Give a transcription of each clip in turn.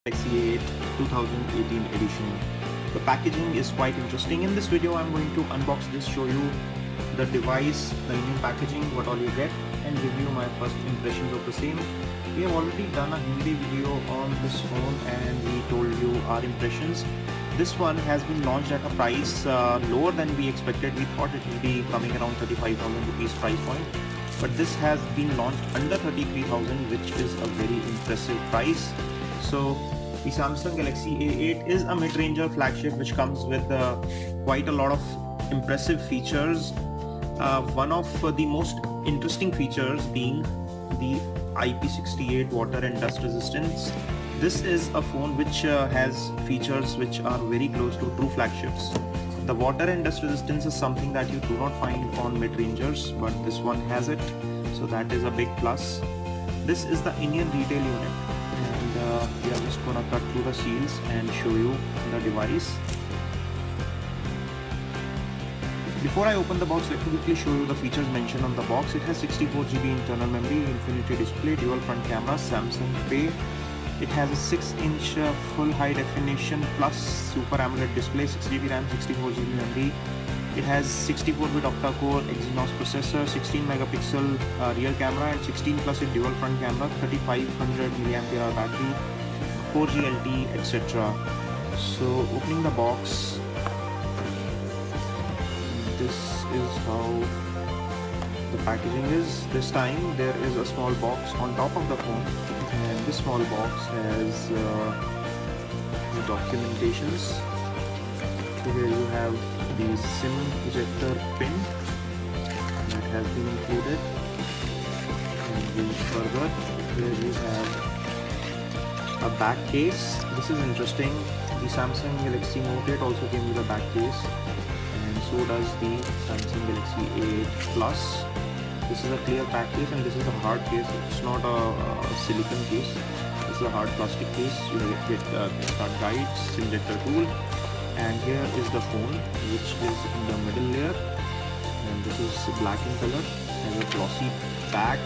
Galaxy 8 2018 edition. The packaging is quite interesting. In this video I'm going to unbox this, show you the device, the new packaging, what all you get, and give you my first impressions of the same. We have already done a Hindi video on this phone and we told you our impressions. This one has been launched at a price lower than we expected. We thought it would be coming around 35,000 rupees price point, but this has been launched under 33,000, which is a very impressive price. So the Samsung Galaxy A8 is a mid-ranger flagship which comes with quite a lot of impressive features. One of the most interesting features being the IP68 water and dust resistance. This is a phone which has features which are very close to true flagships. The water and dust resistance is something that you do not find on mid-rangers, but this one has it, so that is a big plus. This is the Indian retail unit, and we are just gonna cut through the seals and show you the device. Before I open the box, let me quickly show you the features mentioned on the box. It has 64GB internal memory, Infinity display, dual front camera, Samsung Pay. It has a 6-inch full high definition plus Super AMOLED display, 6GB RAM, 64GB memory. It has 64-bit octa-core Exynos processor, 16-megapixel rear camera, and 16+ dual front camera, 3500 mAh battery, 4G LTE, etc. So opening the box, this is how the packaging is. This time there is a small box on top of the phone, and this small box has the documentations. So here you have the SIM ejector pin that has been included, and going further, here you have a back case. This is interesting. The Samsung Galaxy Note 8 also came with a back case, and so does the Samsung Galaxy A8 Plus. This is a clear back case, and this is a hard case. It's not a silicone case. This is a hard plastic case. You get start guides, SIM ejector tool, and here is the phone, which is in the middle layer, and this is black in color, has a glossy back,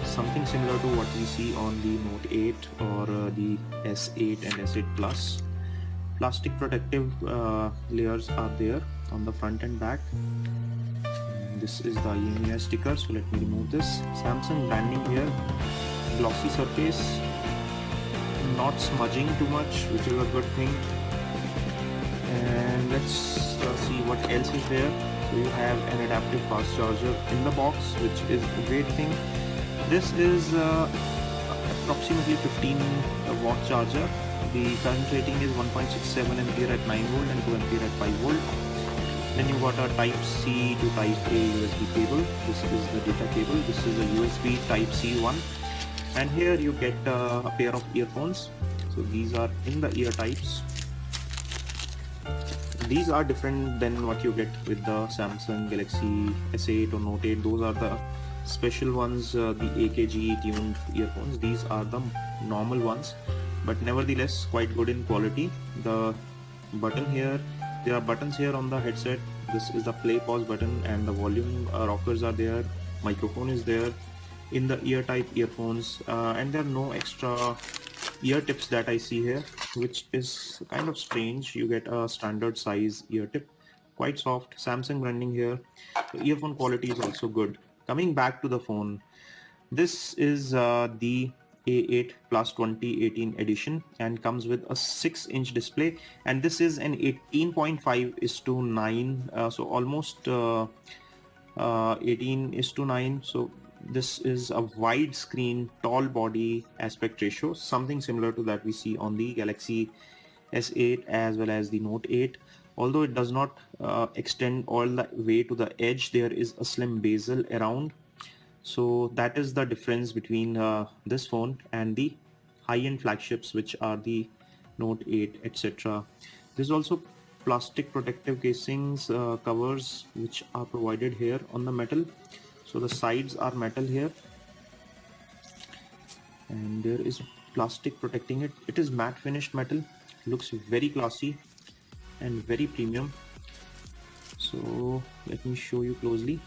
something similar to what we see on the Note 8 or the S8 and S8 Plus. Plastic protective layers are there on the front and back. And this is the EMEI sticker, so let me remove this. Samsung branding here, glossy surface, not smudging too much, which is a good thing. And let's see what else is there. So you have an adaptive fast charger in the box, which is a great thing. This is approximately 15-watt charger. The current rating is 1.67 ampere at 9 volt and 2 ampere at 5 volt. Then you got a Type C to Type A USB cable. This is the data cable. This is a USB Type C one. And here you get a pair of earphones. So these are in the ear types. These are different than what you get with the Samsung Galaxy S8 or Note 8. Those are the special ones, the AKG tuned earphones. These are the normal ones, but nevertheless quite good in quality. The button here, there are buttons here on the headset. This is the play pause button, and the volume rockers are there. Microphone is there in the ear type earphones, and there are no extra ear tips that I see here, which is kind of strange. You get a standard size ear tip, quite soft. Samsung branding here. The earphone quality is also good. Coming back to the phone, this is the A8 Plus 2018 edition and comes with a 6-inch display, and this is an 18.5:9, so almost 18:9. So this is a wide screen, tall body aspect ratio, something similar to that we see on the Galaxy S8 as well as the Note 8. Although it does not extend all the way to the edge, there is a slim bezel around. So that is the difference between this phone and the high-end flagships, which are the Note 8, etc. There's also plastic protective casings, covers, which are provided here on the metal. So the sides are metal here, and there is plastic protecting it. It is matte finished metal, looks very classy and very premium. So let me show you closely.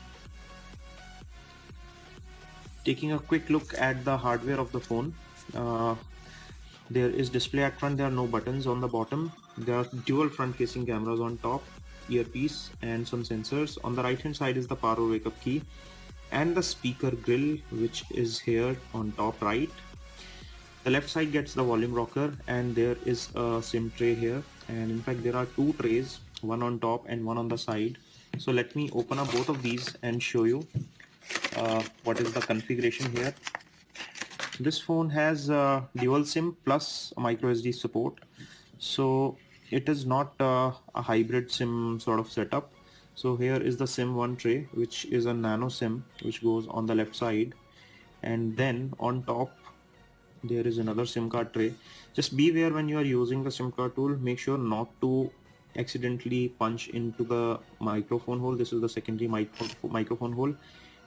Taking a quick look at the hardware of the phone, There is display at front, there are no buttons on the bottom. There are dual front facing cameras on top, earpiece and some sensors. On the right hand side is the power wake up key and the speaker grill, which is here on top right. The left side gets the volume rocker, and there is a SIM tray here, and in fact there are two trays, one on top and one on the side. So let me open up both of these and show you what is the configuration here. This phone has dual SIM plus a micro SD support, so it is not a hybrid SIM sort of setup. So here is the SIM 1 tray, which is a nano SIM which goes on the left side, and then on top there is another SIM card tray. Just beware when you are using the SIM card tool, make sure not to accidentally punch into the microphone hole. This is the secondary microphone hole.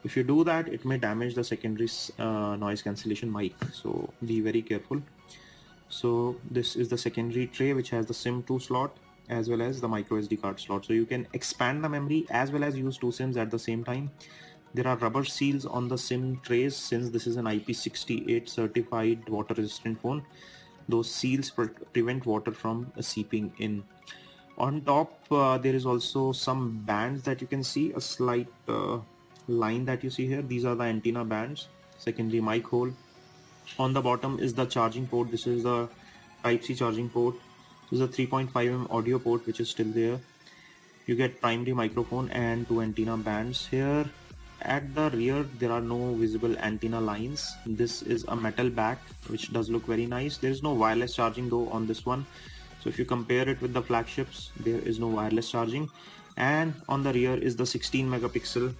If you do that, it may damage the secondary noise cancellation mic, so be very careful. So this is the secondary tray which has the SIM 2 slot as well as the micro SD card slot, so you can expand the memory as well as use two SIMs at the same time. There are rubber seals on the SIM trays since this is an IP68 certified water resistant phone. Those seals prevent water from seeping in. On top there is also some bands that you can see, a slight line that you see here. These are the antenna bands, secondary mic hole. On the bottom is the charging port. This is the Type-C charging port. This is a 3.5mm audio port which is still there. You get primary microphone and two antenna bands here. At the rear there are no visible antenna lines. This is a metal back which does look very nice. There is no wireless charging though on this one, so if you compare it with the flagships, there is no wireless charging. And on the rear is the 16 megapixel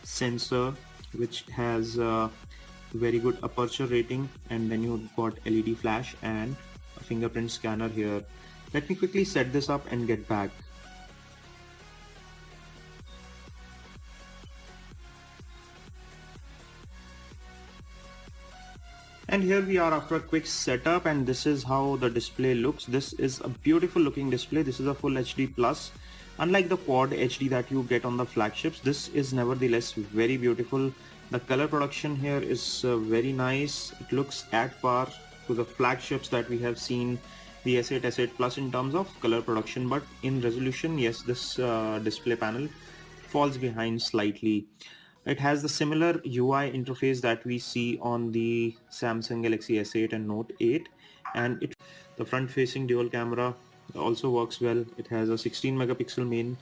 sensor which has a very good aperture rating, and then you've got LED flash and a fingerprint scanner here. Let me quickly set this up and get back. And here we are after a quick setup, and this is how the display looks. This is a beautiful looking display. This is a full HD plus. Unlike the quad HD that you get on the flagships, this is nevertheless very beautiful. The color production here is very nice. It looks at par to the flagships that we have seen, the S8, S8 Plus, in terms of color production, but in resolution, yes, this display panel falls behind slightly. It has the similar UI interface that we see on the Samsung Galaxy S8 and Note 8, and the front-facing dual camera also works well. It has a 16 megapixel main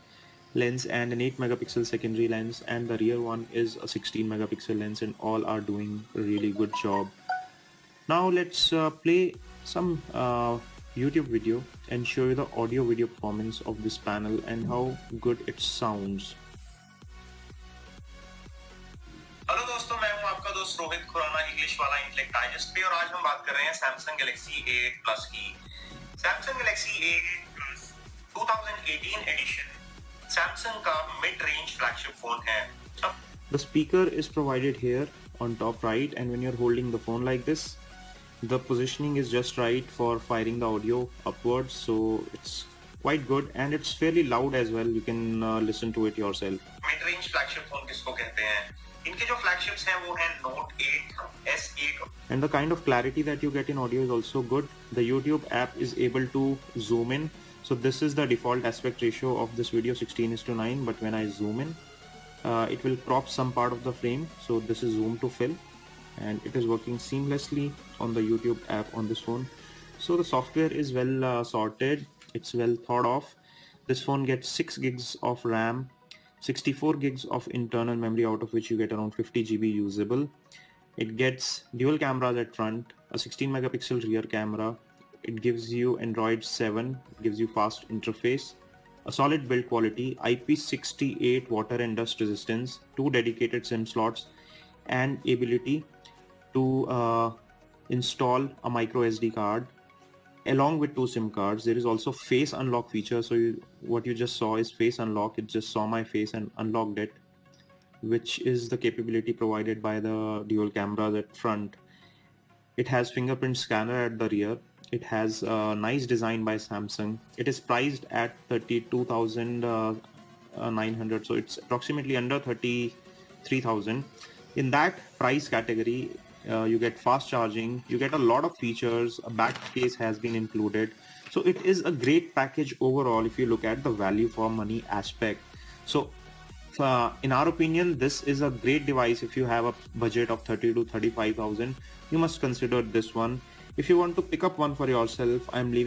lens and an 8 megapixel secondary lens, and the rear one is a 16 megapixel lens, and all are doing a really good job. Now let's play some YouTube video and show you the audio video performance of this panel and how good it sounds. Hello दोस्तों, मैं हूं आपका दोस्त Rohit Khurana, English वाला intellect digest पे, और आज हम बात कर रहे हैं सैमसंग गैलेक्सी A8 प्लस की। Samsung Galaxy A8 plus 2018 edition Samsung का मिड रेंज फ्लैगशिप फोन है। The speaker is provided here on top right, and when you're holding the phone like this, the positioning is just right for firing the audio upwards, so it's quite good, and it's fairly loud as well. You can listen to it yourself. Mid range flagship phone किसको कहते हैं? इनके जो flagships हैं वो हैं Note 8, S8, and the kind of clarity that you get in audio is also good. The YouTube app is able to zoom in, so this is the default aspect ratio of this video, 16:9, but when I zoom in, it will crop some part of the frame, so this is zoom to fill, and it is working seamlessly on the YouTube app on this phone. So the software is well sorted, it's well thought of. This phone gets 6 gigs of RAM, 64 gigs of internal memory, out of which you get around 50 GB usable. It gets dual cameras at front, a 16 megapixel rear camera. It gives you Android 7, it gives you fast interface, a solid build quality, IP68 water and dust resistance, 2 dedicated SIM slots, and ability to install a micro SD card along with 2 SIM cards. There is also face unlock feature, so what you just saw is face unlock. It just saw my face and unlocked it, which is the capability provided by the dual cameras at front. It has fingerprint scanner at the rear. It has a nice design by Samsung. It is priced at 32,900, so it's approximately under 33,000. In that price category, you get fast charging, you get a lot of features, a back case has been included. So it is a great package overall if you look at the value for money aspect. So in our opinion, this is a great device. If you have a budget of 30 to 35,000, you must consider this one. If you want to pick up one for yourself, I'm leaving